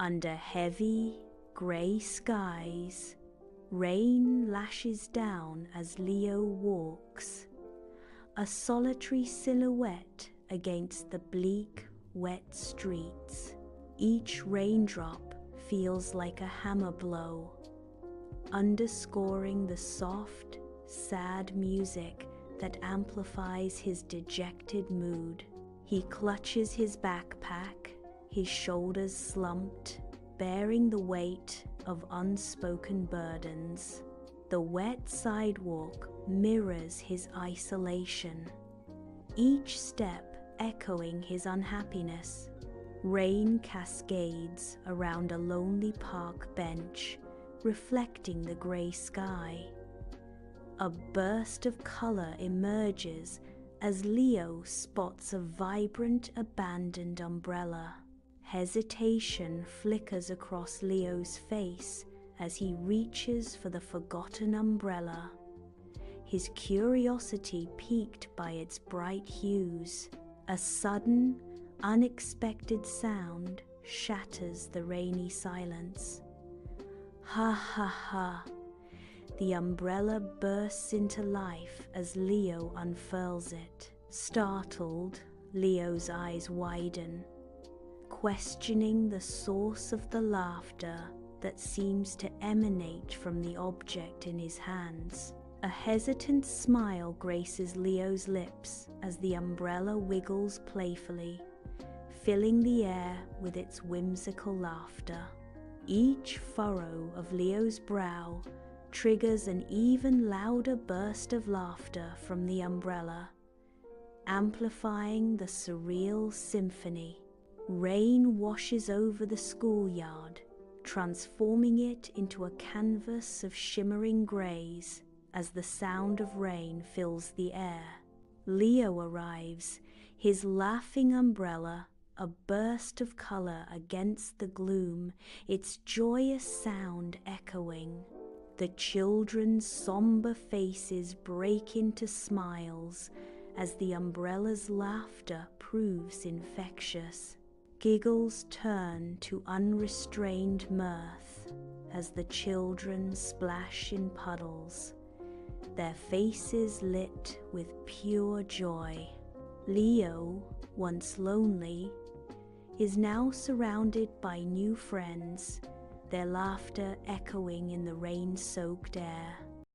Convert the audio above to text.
Under heavy, grey skies, rain lashes down as Leo walks, a solitary silhouette against the bleak, wet streets. Each raindrop feels like a hammer blow, underscoring the soft, sad music that amplifies his dejected mood. He clutches his backpack, his shoulders slumped, bearing the weight of unspoken burdens. The wet sidewalk mirrors his isolation, each step echoing his unhappiness. Rain cascades around a lonely park bench, reflecting the grey sky. A burst of color emerges as Leo spots a vibrant, abandoned umbrella. Hesitation flickers across Leo's face as he reaches for the forgotten umbrella, his curiosity piqued by its bright hues. A sudden, unexpected sound shatters the rainy silence. Ha ha ha! The umbrella bursts into life as Leo unfurls it. Startled, Leo's eyes widen, questioning the source of the laughter that seems to emanate from the object in his hands. A hesitant smile graces Leo's lips as the umbrella wiggles playfully, filling the air with its whimsical laughter. Each furrow of Leo's brow triggers an even louder burst of laughter from the umbrella, amplifying the surreal symphony. Rain washes over the schoolyard, transforming it into a canvas of shimmering grays as the sound of rain fills the air. Leo arrives, his laughing umbrella a burst of color against the gloom, its joyous sound echoing. The children's somber faces break into smiles as the umbrella's laughter proves infectious. Giggles turn to unrestrained mirth as the children splash in puddles, their faces lit with pure joy. Leo, once lonely, is now surrounded by new friends, their laughter echoing in the rain-soaked air.